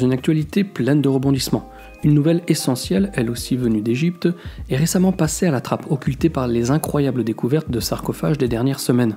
une actualité pleine de rebondissements. Une nouvelle essentielle, elle aussi venue d'Égypte, est récemment passée à la trappe, occultée par les incroyables découvertes de sarcophages des dernières semaines.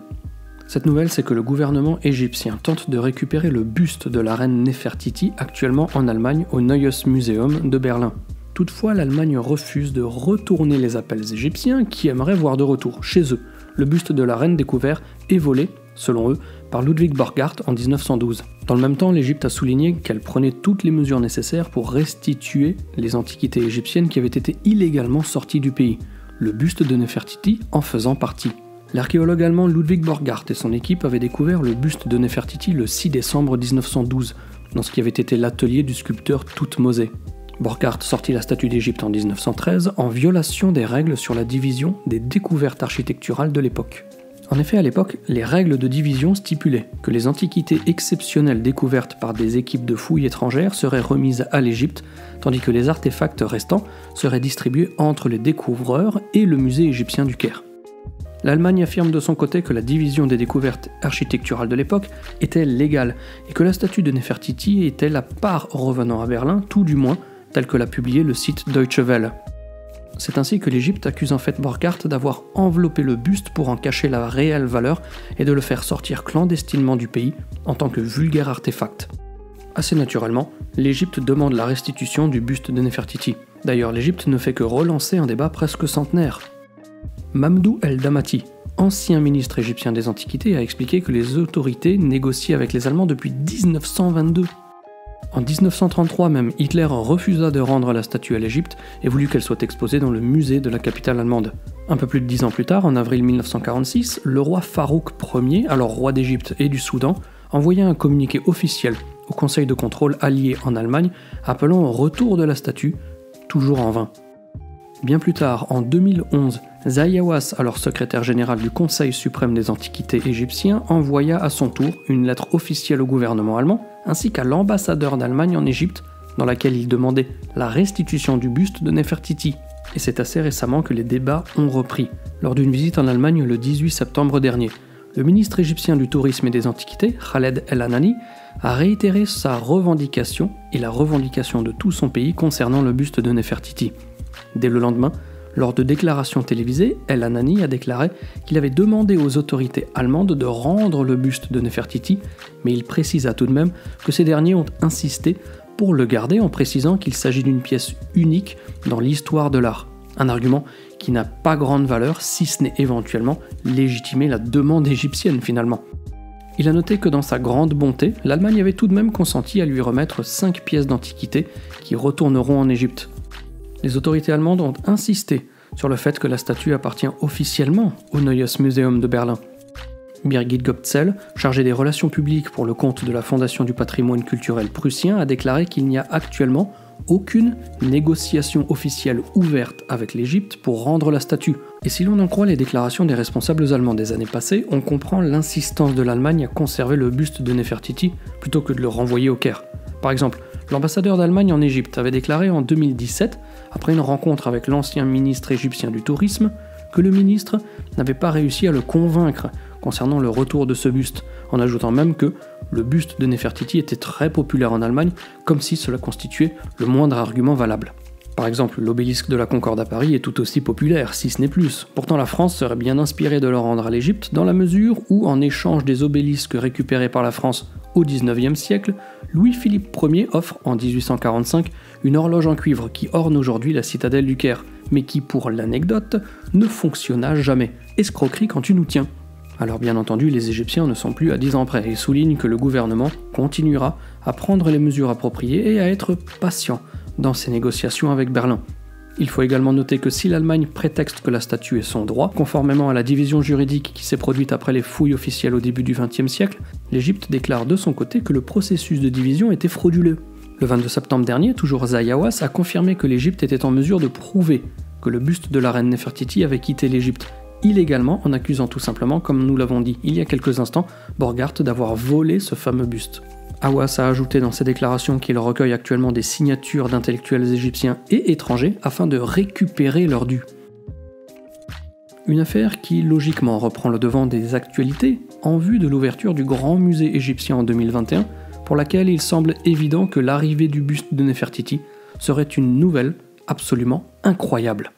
Cette nouvelle, c'est que le gouvernement égyptien tente de récupérer le buste de la reine Néfertiti actuellement en Allemagne au Neues Museum de Berlin. Toutefois, l'Allemagne refuse de retourner les appels égyptiens qui aimeraient voir de retour, chez eux, le buste de la reine découvert et volé, selon eux, par Ludwig Borchardt en 1912. Dans le même temps, l'Égypte a souligné qu'elle prenait toutes les mesures nécessaires pour restituer les antiquités égyptiennes qui avaient été illégalement sorties du pays, le buste de Néfertiti en faisant partie. L'archéologue allemand Ludwig Borchardt et son équipe avaient découvert le buste de Néfertiti le 6 décembre 1912, dans ce qui avait été l'atelier du sculpteur Thoutmose. Borchardt sortit la statue d'Égypte en 1913 en violation des règles sur la division des découvertes architecturales de l'époque. En effet, à l'époque, les règles de division stipulaient que les antiquités exceptionnelles découvertes par des équipes de fouilles étrangères seraient remises à l'Égypte, tandis que les artefacts restants seraient distribués entre les découvreurs et le musée égyptien du Caire. L'Allemagne affirme de son côté que la division des découvertes architecturales de l'époque était légale et que la statue de Néfertiti était la part revenant à Berlin, tout du moins, tel que l'a publié le site Deutsche Welle. C'est ainsi que l'Égypte accuse en fait Borchardt d'avoir enveloppé le buste pour en cacher la réelle valeur et de le faire sortir clandestinement du pays en tant que vulgaire artefact. Assez naturellement, l'Égypte demande la restitution du buste de Néfertiti. D'ailleurs, l'Égypte ne fait que relancer un débat presque centenaire. Mamdou El-Damati, ancien ministre égyptien des Antiquités, a expliqué que les autorités négociaient avec les Allemands depuis 1922. En 1933 même, Hitler refusa de rendre la statue à l'Égypte et voulut qu'elle soit exposée dans le musée de la capitale allemande. Un peu plus de 10 ans plus tard, en avril 1946, le roi Farouk Ier, alors roi d'Égypte et du Soudan, envoya un communiqué officiel au Conseil de contrôle allié en Allemagne appelant au retour de la statue, toujours en vain. Bien plus tard, en 2011, Zahi Hawass, alors secrétaire général du Conseil suprême des antiquités égyptien, envoya à son tour une lettre officielle au gouvernement allemand, ainsi qu'à l'ambassadeur d'Allemagne en Égypte, dans laquelle il demandait la restitution du buste de Néfertiti. Et c'est assez récemment que les débats ont repris. Lors d'une visite en Allemagne le 18 septembre dernier, le ministre égyptien du Tourisme et des Antiquités, Khaled El-Hanani, a réitéré sa revendication et la revendication de tout son pays concernant le buste de Néfertiti. Dès le lendemain, lors de déclarations télévisées, El-Hanani a déclaré qu'il avait demandé aux autorités allemandes de rendre le buste de Néfertiti, mais il précisa tout de même que ces derniers ont insisté pour le garder en précisant qu'il s'agit d'une pièce unique dans l'histoire de l'art. Un argument qui n'a pas grande valeur si ce n'est éventuellement légitimer la demande égyptienne finalement. Il a noté que dans sa grande bonté, l'Allemagne avait tout de même consenti à lui remettre 5 pièces d'antiquité qui retourneront en Égypte. Les autorités allemandes ont insisté sur le fait que la statue appartient officiellement au Neues Museum de Berlin. Birgit Gopzel, chargée des relations publiques pour le compte de la Fondation du patrimoine culturel prussien, a déclaré qu'il n'y a actuellement aucune négociation officielle ouverte avec l'Égypte pour rendre la statue. Et si l'on en croit les déclarations des responsables allemands des années passées, on comprend l'insistance de l'Allemagne à conserver le buste de Néfertiti plutôt que de le renvoyer au Caire. Par exemple, l'ambassadeur d'Allemagne en Égypte avait déclaré en 2017, après une rencontre avec l'ancien ministre égyptien du Tourisme, que le ministre n'avait pas réussi à le convaincre concernant le retour de ce buste, en ajoutant même que le buste de Néfertiti était très populaire en Allemagne, comme si cela constituait le moindre argument valable. Par exemple, l'obélisque de la Concorde à Paris est tout aussi populaire, si ce n'est plus. Pourtant la France serait bien inspirée de le rendre à l'Égypte, dans la mesure où, en échange des obélisques récupérés par la France au XIXe siècle, Louis-Philippe Ier offre, en 1845, une horloge en cuivre qui orne aujourd'hui la citadelle du Caire, mais qui, pour l'anecdote, ne fonctionna jamais. Escroquerie quand tu nous tiens. Alors bien entendu, les Égyptiens ne sont plus à 10 ans près et soulignent que le gouvernement continuera à prendre les mesures appropriées et à être patient dans ses négociations avec Berlin. Il faut également noter que si l'Allemagne prétexte que la statue est son droit, conformément à la division juridique qui s'est produite après les fouilles officielles au début du XXe siècle, l'Égypte déclare de son côté que le processus de division était frauduleux. Le 22 septembre dernier, toujours Zahi Hawass a confirmé que l'Égypte était en mesure de prouver que le buste de la reine Néfertiti avait quitté l'Égypte illégalement en accusant tout simplement, comme nous l'avons dit il y a quelques instants, Borchardt d'avoir volé ce fameux buste. Hawass a ajouté dans ses déclarations qu'il recueille actuellement des signatures d'intellectuels égyptiens et étrangers afin de récupérer leur dû. Une affaire qui logiquement reprend le devant des actualités en vue de l'ouverture du grand musée égyptien en 2021, pour laquelle il semble évident que l'arrivée du buste de Néfertiti serait une nouvelle absolument incroyable.